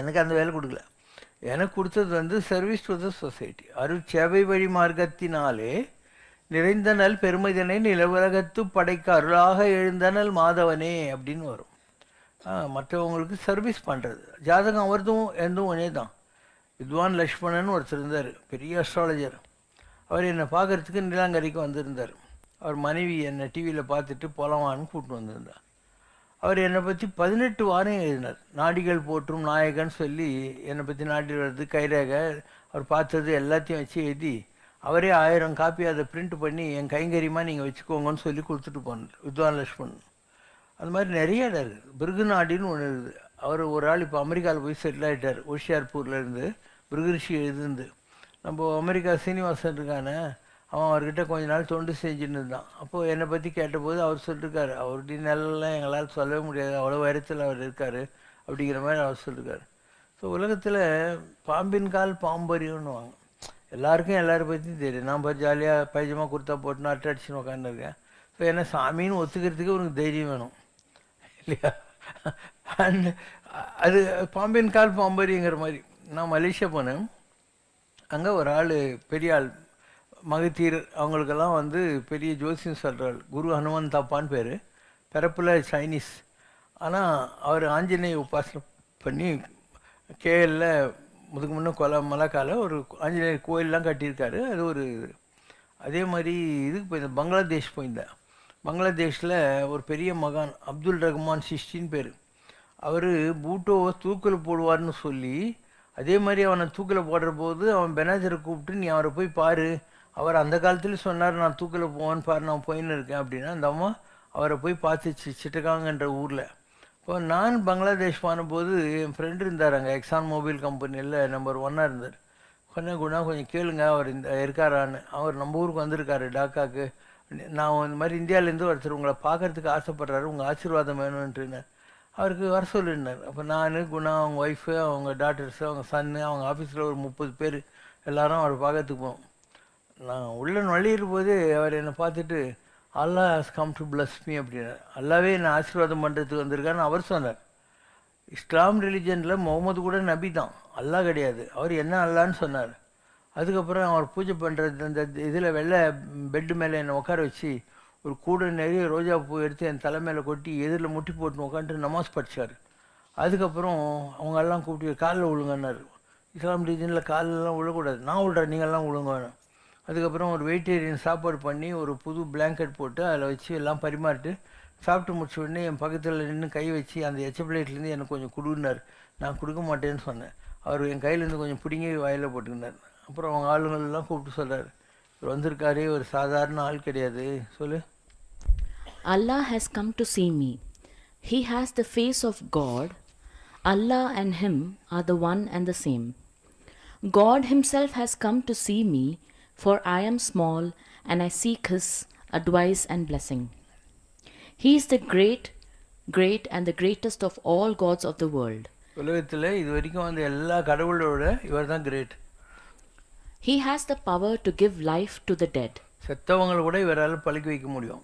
எனக்கு அந்த வேலை கொடுக்கல. எனக்கு கொடுத்தது சர்வீஸ் டு த சொசைட்டி. அருட்சேவை வழி மார்க்கத்தினாலே நிறைந்தனல் பெருமைதனை நிலவுலகத்து படைக்க அருளாக எழுந்தனல் மாதவனே அப்படின்னு வரும். மற்றவங்களுக்கு சர்வீஸ் பண்ணுறது. ஜாதகம் அவர்தும் எந்தும் ஒன்றே தான். வித்வான் லக்ஷ்மணன் ஒருத்தர் இருந்தார், பெரிய அஸ்ட்ராலஜர். அவர் என்னை பார்க்குறதுக்கு நீலாங்கரைக்கு வந்திருந்தார். அவர் மனைவி என்னை டிவியில் பார்த்துட்டு போலவான்னு கூப்பிட்டு வந்திருந்தார். அவர் என்னை பற்றி 18 வாரம் எழுதினார். நாடிகள் போற்றும் நாயகன் சொல்லி என்னை பற்றி நாடி வர்றது, கைரேகை, அவர் பார்த்தது எல்லாத்தையும் வச்சு எழுதி அவரே 1000 காப்பி அதை பிரிண்ட் பண்ணி என் கைங்கரியமாக நீங்கள் வச்சுக்கோங்கன்னு சொல்லி கொடுத்துட்டு போனார் வித்வான் லக்ஷ்மணன். அது மாதிரி நிறைய இடம் இருக்குது. பிருகு நாடின்னு ஒன்று இருக்குது. அவர் ஒரு ஆள் இப்போ அமெரிக்காவில் போய் செட்டில் ஆகிட்டார். ஓஷியார்பூர்லேருந்து பிருகுரிஷி எழுதுந்து. நம்ம அமெரிக்கா சீனிவாசன் இருக்கானே, அவன் அவர்கிட்ட கொஞ்ச நாள் தொண்டு செஞ்சுன்னு இருந்தான். அப்போது என்னை பற்றி கேட்டபோது அவர் சொல்லியிருக்காரு, அவருடைய நிலைலாம் எங்களால் சொல்லவே முடியாது, அவ்வளோ உயரத்தில் அவர் இருக்கார் அப்படிங்கிற மாதிரி அவர் சொல்லியிருக்காரு. ஸோ உலகத்தில் பாம்பின் கால் பாம்பறியும்னு வாங்க. எல்லாருக்கும் எல்லாரை பற்றியும் தெரியும். நான் போய் ஜாலியாக பைஜமாக குர்த்தா போட்டுன்னு அட்டடிச்சுன்னு உட்காந்துருக்கேன். ஸோ என்ன சாமின்னு ஒத்துக்கிறதுக்கு உனக்கு தைரியம் வேணும் இல்லையா? அண்ட் அது பாம்பின் கால் பாம்பறிங்கிற மாதிரி. நான் மலேசியா போனேன். அங்கே ஒரு ஆள், பெரிய ஆள், மகத்தீர், அவங்களுக்கெல்லாம் பெரிய ஜோசியம் சொல்கிறாள். குரு ஹனுமன் தாப்பான்னு பேர். பிறப்பில் சைனீஸ். ஆனால் அவர் ஆஞ்சநேய உபாசனை பண்ணி கேஎல்ல முதுக்கு முன்னே மலக்கால ஒரு ஆஞ்சநேயர் கோயிலெலாம் கட்டியிருக்காரு. அது ஒரு அதே மாதிரி இதுக்கு போயிருந்தேன், பங்களாதேஷ் போயிருந்தேன். பங்களாதேஷில் ஒரு பெரிய மகான் அப்துல் ரஹ்மான் சிஷ்டின்னு பேர். அவர் பூட்டோவை தூக்கில் போடுவார்னு சொல்லி, அதே மாதிரி அவனை தூக்கில் போடுற போது அவன் பெனாஜரை கூப்பிட்டு நீ அவரை போய் பாரு, அவர் அந்த காலத்துலேயும் சொன்னார் நான் தூக்கில் போவேன்னு பாரு, நான் போயின்னு இருக்கேன் அப்படின்னா அந்த அம்மா அவரை போய் பார்த்துச்சு சிட்டகாங்கன்ற ஊரில். இப்போ நான் பங்களாதேஷ் போனபோது என் ஃப்ரெண்டு இருந்தார் அங்கே, எக்ஸான் மொபைல் கம்பெனியில் நம்பர் 1 இருந்தார். குணா கொஞ்சம் கேளுங்க அவர் இருக்காரான்னு. அவர் நம்ம ஊருக்கு வந்திருக்காரு டாக்காவுக்கு. நான் இந்த மாதிரி இந்தியாவிலேருந்து ஒருத்தர் உங்களை பார்க்குறதுக்கு ஆசைப்பட்றாரு, உங்கள் ஆசீர்வாதம் வேணும்ன்ட்டுன்னு அவருக்கு வர சொல்லியிருந்தார். அப்போ நான், குணா, அவங்க ஒய்ஃபு, அவங்க டாட்டர்ஸு, அவங்க சன்னு, அவங்க ஆஃபீஸில் ஒரு 30 பேர் எல்லோரும் அவர் பார்க்கறதுக்கு போவோம். நான் உள்ளே நுழையிற போது அவர் என்னை பார்த்துட்டு Allah has come to bless me அப்படின்னார். அல்லாவே என்னை ஆசீர்வாதம் பண்ணுறதுக்கு வந்திருக்காருன்னு அவர் சொன்னார். இஸ்லாம் ரிலிஜனில் முகமது கூட நபி தான், அல்லாஹ் கிடையாது. அவர் என்ன அல்லான்னு சொன்னார். அதுக்கப்புறம் அவர் பூஜை பண்ணுறது அந்த இதில் வெள்ளை பெட்டு மேலே என்னை உட்கார வச்சு ஒரு கூட நிறைய ரோஜா பூ எடுத்து என் தலை மேலே கொட்டி எதிரில் முட்டி போட்டு உட்காந்துட்டு நமாஸ் படித்தார். அதுக்கப்புறம் அவங்கெல்லாம் கூப்பிட்டு காலில் விழுங்கன்னார். இஸ்லாம் ரிலிஜனில் காலெல்லாம் விழக்கூடாது. நான் விழுறேன், நீங்கள்லாம் விழுங்க. அதுக்கப்புறம் ஒரு வெஜிடேரியன் சாப்பாடு பண்ணி ஒரு புது பிளாங்கெட் போட்டு அதில் வச்சு எல்லாம் பரிமாறிட்டு சாப்பிட்டு முடிச்ச உடனே என் பக்கத்தில் நின்று கை வச்சு அந்த எச்ச பிளேட்லேருந்து எனக்கு கொஞ்சம் கொடுன்னார். நான் கொடுக்க மாட்டேன்னு சொன்னேன். அவர் என் கையிலேருந்து கொஞ்சம் பிடிங்கி வாயில் போட்டுக்கினார். அப்புறம் அவங்க ஆளுங்களெல்லாம் கூப்பிட்டு சொல்கிறார், இவர் வந்திருக்காரே ஒரு சாதாரண ஆள் கிடையாது, சொல்லு. Allah has come to see me. He has the face of God. Allah and him are the one and the same. God himself has come to see me, for I am small and I seek his advice and blessing. He is the great and the greatest of all gods of the world. உலகத்தில் இது வரைக்கும் எல்லா கடவுளோட இவர் தான் great. He has the power to give life to the dead. செத்தவங்களை கூட இவரால் பழிக்க வைக்க முடியும்.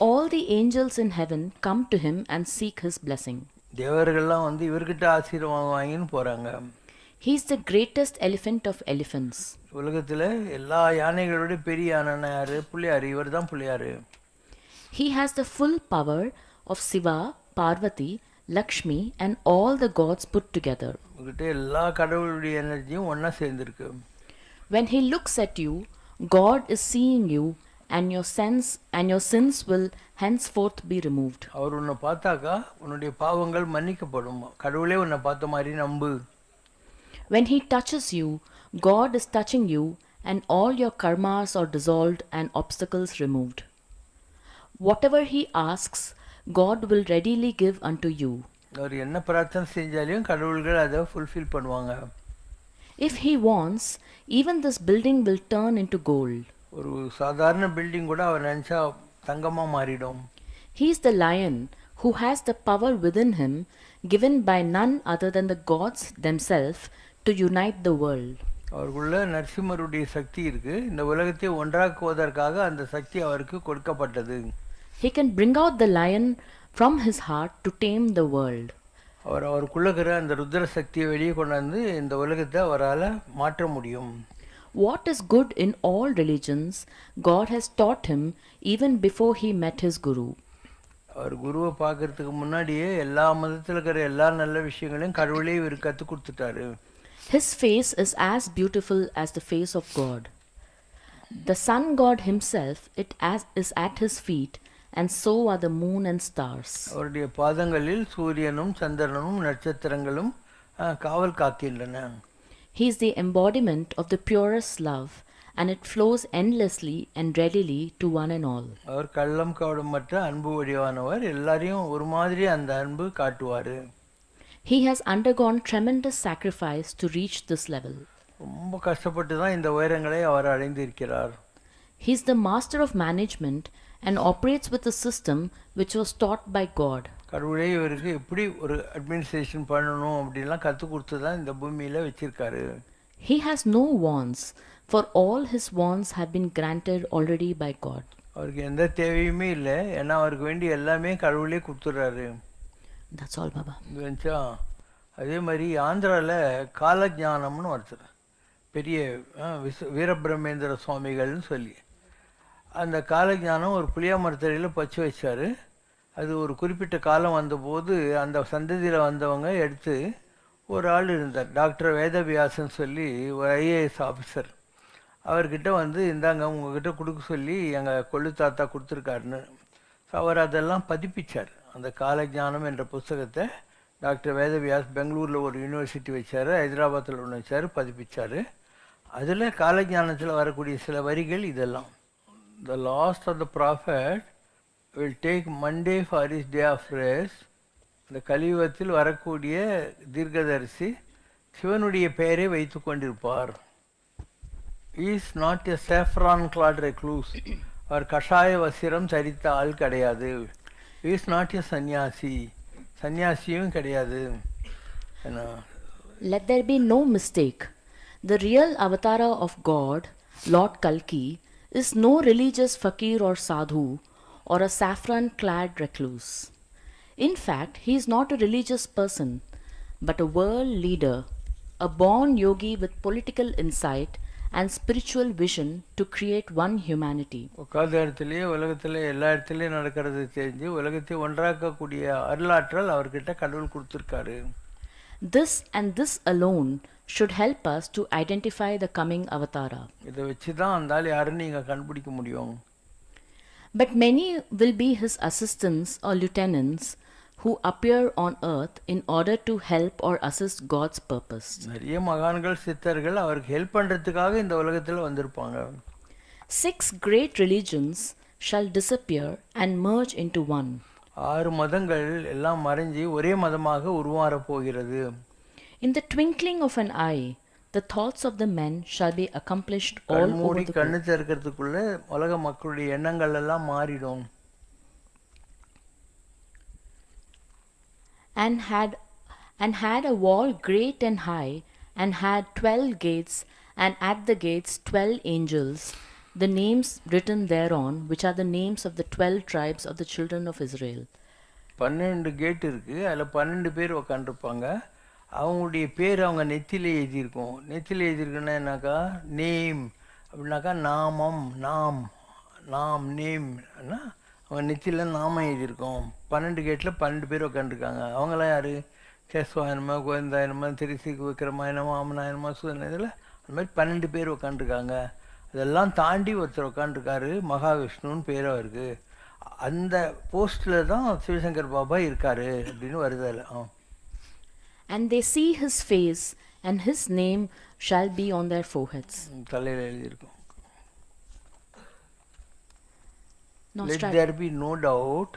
All the angels in heaven come to him and seek his blessing. தேவர்கள்லாம் இவர்கிட்ட ஆசீர்வாதம் வாங்கின்னு போகிறாங்க. He is the greatest elephant of elephants. உலகத்தில் எல்லா யானைகளோட பெரிய யானை யாரு? பிள்ளையார். இவர் தான் Pillaiyar. He has the full power of Shiva, Parvati, Lakshmi and all the gods put together. உங்ககிட்ட எல்லா கடவுளுடைய எனர்ஜியும் ஒன்றா சேர்ந்துருக்கு. When he looks at you, God is seeing you and your sins will henceforth be removed. அவர் உன்னை பார்த்தாக்கா உன்னுடைய பாவங்கள் மன்னிக்கப்படும். கடவுளே உன்னை பார்த்த மாதிரி நம்பு. When he touches you, God is touching you and all your karmas are dissolved and obstacles removed. Whatever he asks, God will readily give unto you. அவர் என்ன பிரார்த்தனை செஞ்சாலையும் கடவுள்கள் அதை ஃபுல்ஃபில் பண்ணுவாங்க. If he wants, even this building will turn into gold. ஒரு சாதாரண building கூட அவர் நினச்சா தங்கமாக மாறிடும். He is the lion who has the power within him, given by none other than the gods themselves, to unite the world. அவருக்குள்ள நரசிம்மருடைய சக்தி இருக்கு. இந்த உலகத்தை ஒன்றாக்குவதற்காக அந்த சக்தி அவருக்கு கொடுக்கப்பட்டது. He can bring out the lion from his heart to tame the world. அவருக்குள்ள இருக்கிற அந்த ருத்ர சக்தியை வெளியே கொண்டாந்து இந்த உலகத்தை அவரால் மாற்ற முடியும். What is good in all religions, God has taught him even before he met his guru. அவர் குருவை பார்க்கறதுக்கு முன்னாடியே எல்லா மதத்தில் இருக்கிற எல்லா நல்ல விஷயங்களையும் கடவுளே இவர் கற்றுக் கொடுத்துட்டாரு. His face is as beautiful as the face of God. The sun god himself is at his feet, and so are the moon and stars. அவருடைய பாதங்களில் சூரியனும் சந்திரனும் நட்சத்திரங்களும் காவல் காக்கின்றன. He is the embodiment of the purest love, and it flows endlessly and readily to one and all. அவர் கள்ளம் கவடமற்ற அன்பு வடிவானவர். எல்லாரையும் ஒரு மாதிரி அந்த அன்பு காட்டுவார். He has undergone tremendous sacrifice to reach this level. ரொம்ப கஷ்டப்பட்டு தான் இந்த உயரங்களை அவர் அடைந்திருக்கிறார். He is the master of management and operates with a system which was taught by God. கடவுளே இவருக்கு எப்படி ஒரு அட்மினிஸ்ட்ரேஷன் பண்ணணும் அப்படின்லாம் கற்றுக் கொடுத்து தான் இந்த பூமியில் வச்சிருக்காரு. He has no wants, for all his wants have been granted already by God. அவருக்கு எந்த தேவையுமே இல்லை, ஏன்னா அவருக்கு வேண்டிய எல்லாமே கடவுளே கொடுத்துட்றாரு. That's all, Baba. வந்துச்சா? அதே மாதிரி ஆந்திராவில் காலஜானம்னு ஒருத்தர் பெரிய வீரபிரமேந்திர சுவாமிகள்னு சொல்லி அந்த காலஜானம் ஒரு புளியா மரத்தடியில் பச்சு வச்சார். அது ஒரு குறிப்பிட்ட காலம் வந்தபோது அந்த சந்ததியில் வந்தவங்க எடுத்து ஒரு ஆள் இருந்தார், டாக்டர் வேதவியாசன் சொல்லி ஒரு ஐஏஎஸ் ஆஃபீஸர். அவர்கிட்ட வந்து இந்தாங்க உங்ககிட்ட கொடுக்க சொல்லி எங்கள் கொள்ளு தாத்தா கொடுத்துருக்காருன்னு. அவர் அதெல்லாம் பதிப்பிச்சார். அந்த காலஜானம் என்ற புஸ்தகத்தை டாக்டர் வேதவியாஸ் பெங்களூரில் ஒரு யூனிவர்சிட்டி வச்சார், ஹைதராபாத்தில் ஒன்று வச்சார், பதிப்பிச்சார். அதில் காலஜானத்தில் வரக்கூடிய சில வரிகள் இதெல்லாம். The last of the prophet will take Monday for his day of rest. இந்த கலியுகத்தில் வரக்கூடிய தீர்க்கதரிசி சிவனுடைய பெயரை வைத்து கொண்டிருப்பார். Is not a saffron clad recluse. அவர் கஷாய வசிரம் தரித்த ஆள் கிடையாது. இஸ் நாட் எ சன்னியாசி, சன்னியாசியும் கிடையாது. Let there be no mistake. The real avatara of God, Lord Kalki, is no religious fakir or sadhu or a saffron-clad recluse. In fact, he is not a religious person, but a world leader, a born yogi with political insight and spiritual vision to create one humanity. உட்கார்ந்த இடத்துலையே உலகத்தில் எல்லா இடத்துலையும் நடக்கிறது தெரிஞ்சு உலகத்தை ஒன்றாக்கக்கூடிய அருளாற்றல் அவர்கிட்ட கடவுள் கொடுத்துருக்காரு. This and this alone should help us to identify the coming avatara. இதை வச்சு தான் அந்த ஆள் யாருன்னு நீங்கள் கண்டுபிடிக்க முடியும். But many will be his assistants or lieutenants who appear on earth in order to help or assist God's purpose. நிறைய மகான்கள் சித்தர்கள் அவருக்கு ஹெல்ப் பண்ணுறதுக்காக இந்த உலகத்தில் வந்திருப்பாங்க. 6 great religions shall disappear and merge into one. 6 மதங்கள் எல்லாம் மறைஞ்சி ஒரே மதமாக உருமாறப் போகிறது. In the twinkling of an eye, the thoughts of the men shall be accomplished all over மூடி the கண்ணு திறக்கிறதுக்குள்ள உலக மக்களுடைய எண்ணங்கள் எல்லாம் மாறிடும். and had a wall great and high, and had 12 gates, and at the gates 12 angels, the names written thereon, which are the names of the 12 tribes of the children of Israel. 12 gate இருக்குது, அதில் 12 பேர் உக்காண்டிருப்பாங்க. அவங்களுடைய பேர் அவங்க நெத்தியில் எழுதியிருக்கும். நெத்தியில் எழுதியிருக்குன்னா என்னாக்கா name அப்படின்னாக்கா நாமம், நாம் நேம்னா அவங்க நெத்தியில் நாமம் எழுதியிருக்கோம். 12 கேட்டில் 12 பேர் உட்காந்துருக்காங்க. அவங்களாம் யார்? கேசவாயனமா, கோவிந்தாயனமா, திருசி விக்ரமாயனமா, ஆமனாயனமா, இதில் அந்த மாதிரி 12 பேர் உட்காந்துருக்காங்க. அதெல்லாம் தாண்டி ஒருத்தர் உட்காந்துருக்காரு, மகாவிஷ்ணுன்னு பேர் அவருக்கு. அந்த போஸ்டில் தான் சிவசங்கர் பாபா இருக்கார் அப்படின்னு வருது அதில். And they see his face, and his name shall be on their foreheads. தலையில் எழுதியிருக்கும். No, Let there be no doubt.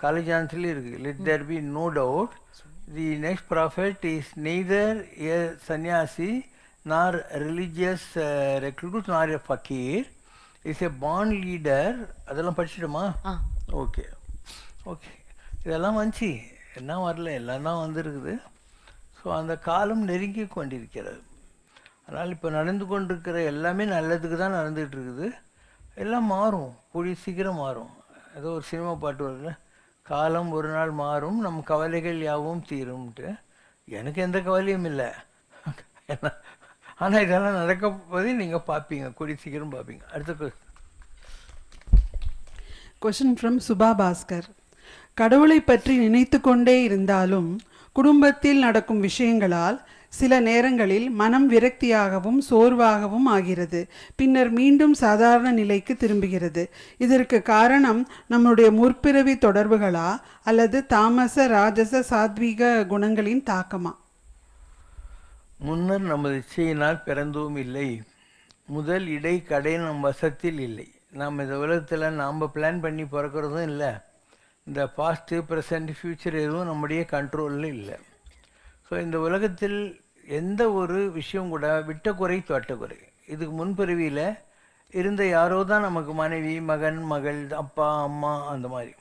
காலேஜானத்தில் இருக்கு. Let there be no doubt. The next prophet is neither a sannyasi nor religious recluse, nor a fakir. Is a born leader. அதெல்லாம் படிச்சிடுமா? Okay okay, இதெல்லாம் வந்துச்சு, என்ன வரல, எல்லாம் தான் வந்திருக்குது. ஸோ அந்த காலம் நெருங்கி கொண்டிருக்கிறது. அதனால் இப்போ நடந்து கொண்டிருக்கிற எல்லாமே நல்லதுக்கு தான் நடந்துகிட்டு இருக்குது. எல்லாம் மாறும், கூடிய சீக்கிரம் மாறும். ஏதோ ஒரு சினிமா பாட்டு வருதுல்ல, காலம் ஒரு நாள் மாறும், நம் கவலைகள் யாவும் தீரும்ன்ட்டு. எனக்கு எந்த கவலையும் இல்லை, ஆனால் இதெல்லாம் நடக்க போதே நீங்கள் பார்ப்பீங்க, கூடிய சீக்கிரம் பார்ப்பீங்க. அடுத்த கொஷின் ஃப்ரம் சுபா பாஸ்கர். கடவுளை பற்றி நினைத்து கொண்டே இருந்தாலும் குடும்பத்தில் நடக்கும் விஷயங்களால் சில நேரங்களில் மனம் விரக்தியாகவும் சோர்வாகவும் ஆகிறது. பின்னர் மீண்டும் சாதாரண நிலைக்கு திரும்புகிறது. இதற்கு காரணம் நம்முடைய முற்பிறவி தொடர்புகளா அல்லது தாமச ராஜச சாத்வீக குணங்களின் தாக்கமா? முன்னர் நமது இச்சையினால் பிறந்தோம் இல்லை. முதல் இடை கடை நம் வசத்தில் இல்லை. நாம் இந்த உலகத்தில் நாம் பிளான் பண்ணி பிறக்கிறதும் இல்லை. இந்த பாஸ்ட்டு ப்ரெசண்ட் ஃப்யூச்சர் எதுவும் நம்முடைய கண்ட்ரோலில் இல்லை. ஸோ இந்த உலகத்தில் எந்த ஒரு விஷயம் கூட விட்ட குறை தொட்ட குறை. இதுக்கு முன்பிறவியில் இருந்த யாரோ தான் நமக்கு மனைவி, மகன், மகள், அப்பா, அம்மா, அந்த மாதிரி.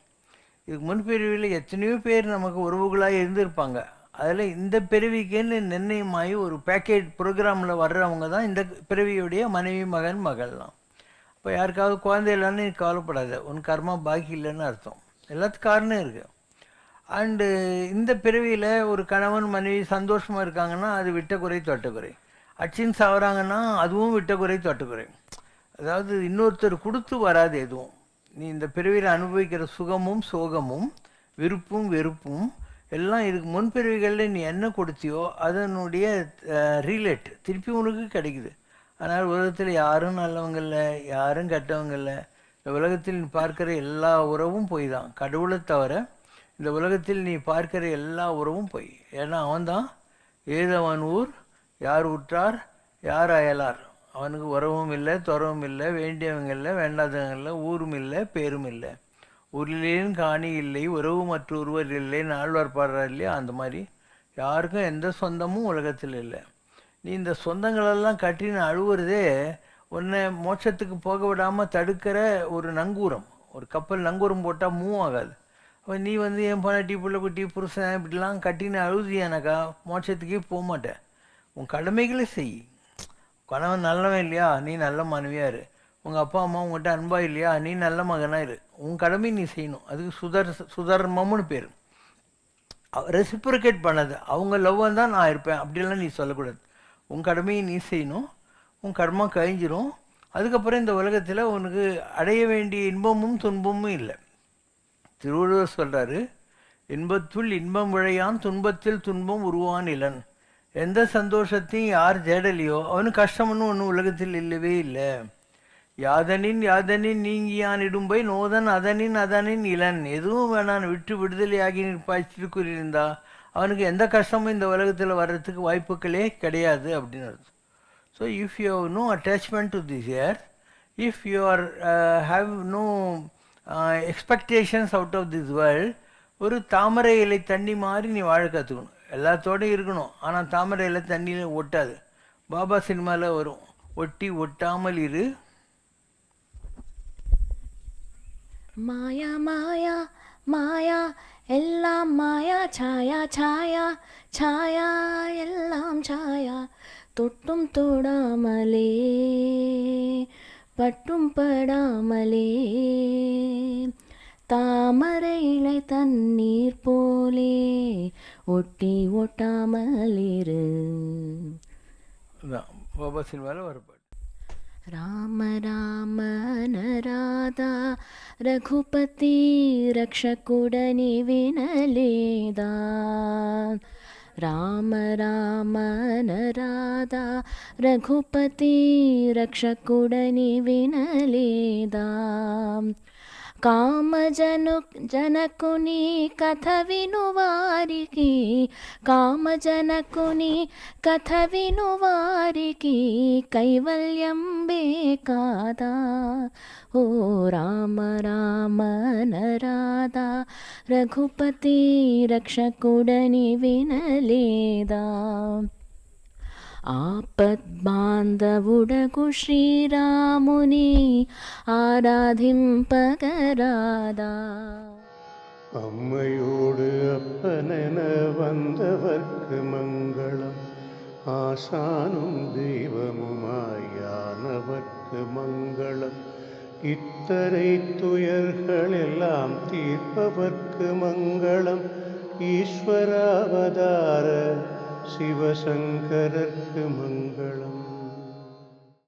இதுக்கு முன்பிறவியில் எத்தனையோ பேர் நமக்கு உறவுகளாக இருந்திருப்பாங்க. அதில் இந்த பிறவிக்குன்னு நிர்ணயமாகி ஒரு பேக்கேஜ் ப்ரோக்ராமில் வர்றவங்க தான் இந்த பிறவியுடைய மனைவி, மகன், மகள்லாம். இப்போ யாருக்காவது குழந்தை இல்லைன்னு கவலைப்படாத, உன் கர்மா பாக்கி இல்லைன்னு அர்த்தம். எல்லாத்துக்கும் காரணம் இருக்குது. அண்டு இந்த பிறவியில் ஒரு கணவன் மனைவி சந்தோஷமாக இருக்காங்கன்னா அது விட்ட குறை தொட்ட குறை. அச்சின் சாவறாங்கன்னா அதுவும் விட்ட குறை தொட்ட குறை. அதாவது இன்னொருத்தர் கொடுத்து வராது எதுவும். நீ இந்த பிறவியில் அனுபவிக்கிற சுகமும் சோகமும் விருப்பும் வெறுப்பும் எல்லாம் இதுக்கு முன்பிறவிகளில் நீ என்ன கொடுத்தியோ அதனுடைய ரீலேட் திருப்பி உனக்கு கிடைக்குது. அதனால் உலகத்தில் யாரும் நல்லவங்க இல்லை, யாரும் கெட்டவங்க இல்லை. இந்த உலகத்தில் நீ பார்க்குற எல்லா உறவும் போய் தான். கடவுளை தவிர இந்த உலகத்தில் நீ பார்க்கிற எல்லா உறவும் போய். ஏன்னா அவன்தான் ஏதவன் ஊர் யார் உற்றார் யார் அயலார். அவனுக்கு உறவும் இல்லை, துறவும் இல்லை, வேண்டியவங்க இல்லை, வேண்டாதவங்க இல்லை, ஊரும் இல்லை, பேரும் இல்லை. ஊரிலேயும் காணி இல்லை, உறவு மற்ற ஒருவர் இல்லை, நால்வார் பாடுறார் இல்லையா, அந்த மாதிரி யாருக்கும் எந்த சொந்தமும் உலகத்தில் இல்லை. நீ இந்த சொந்தங்களெல்லாம் கட்டின்னு அழுவுறதே உன்னை மோட்சத்துக்கு போக விடாமல் தடுக்கிற ஒரு நங்கூரம். ஒரு கப்பல் நங்கூரம் போட்டால் மூவ் ஆகாது. அப்போ நீ என் பொண்ணாட்டி, பிள்ளை குட்டி, புருஷன் இப்படிலாம் கட்டின்னு அழுதியானாக்கா மோட்சத்துக்கே போக மாட்டேன். உன் கடமைகளை செய். கணவன் நல்லவன் இல்லையா, நீ நல்ல மனைவியாக இரு. உங்கள் அப்பா அம்மா உங்கள்கிட்ட அன்பா இல்லையா, நீ நல்ல மகனாக இரு. உன் கடமை நீ செய்யணும். அதுக்கு சுதர்மம்னு பேர். ரெசிப்ரிகேட் பண்ணது. அவங்க லவ்வாக தான் நான் இருப்பேன் அப்படிலாம் நீ சொல்லக்கூடாது. உன் கடமையை நீ செய்யணும். உன் கர்மா கழிஞ்சிரும். அதுக்கப்புறம் இந்த உலகத்தில் உனக்கு அடைய வேண்டிய இன்பமும் துன்பமும் இல்லை. திருவள்ளுவர் சொல்கிறாரு, இன்பத்துள் இன்பம் விழையான், துன்பத்தில் துன்பம் உருவான் இலன். எந்த சந்தோஷத்தையும் யார் தேடலையோ அவனுக்கு கஷ்டம்னு ஒன்றும் உலகத்தில் இல்லவே இல்லை. யாதனின் யாதனின் நீங்கியான் இடும்பை நோதன் அதனின் அதனின் இளன். எதுவும் வேணான்னு விட்டு விடுதலையாகி நிற்பாய்ச்சிருந்தா அவனுக்கு எந்த கஷ்டமும் இந்த உலகத்தில் வர்றதுக்கு வாய்ப்புகளே கிடையாது அப்படின்னு அர்த்தம். So if you have no attachment to this year, if you are have no expectations out of this world, ஒரு தாமரை இலை தண்ணி மாதிரி நீ வாழ கற்றுக்கணும். எல்லாத்தோடையும் இருக்கணும், ஆனால் தாமரை இலை தண்ணியில் ஒட்டாது. பாபா சினிமாவில் வரும், ஒட்டி ஒட்டாமல் இரு. மாயா மாயா மாயா எல்லாம் மாயா, சாயா சாயா சாயா எல்லாம் சாயா, தொட்டும் தொடாமலே பட்டும் படாமலே, தாமரை இலை தண்ணீர் போலே ஒட்டி ஒட்டாமலிரு. பாபா சினிமாவில் வரப்பாடு. राम राम नरादा रघुपति रक्षकुडनि विनलेदा, राम राम नरादा रघुपति रक्षकुडनि विनलेदा, కామజనకుని కథ వినువారికి, కామజనకుని కథ వినువారికి కైవల్యం బేకాదా. ఓ రామ రామ నరాదా రఘుపతి రక్షకుడని వినలేదా, ఆపద్బాంధవుడగు శ్రీరాముని ఆరాధింపగరాదా. அம்மையோடு அப்பனென வந்தவர்க்கு மங்களம், ஆசானும் தெய்வமுமாயானவர்க்கு மங்களம், இத்தரை துயர்கள் எல்லாம் தீர்ப்பவர்க்கு மங்களம், ஈஸ்வராவதார சிவசங்கரர்க்கு மங்களம்.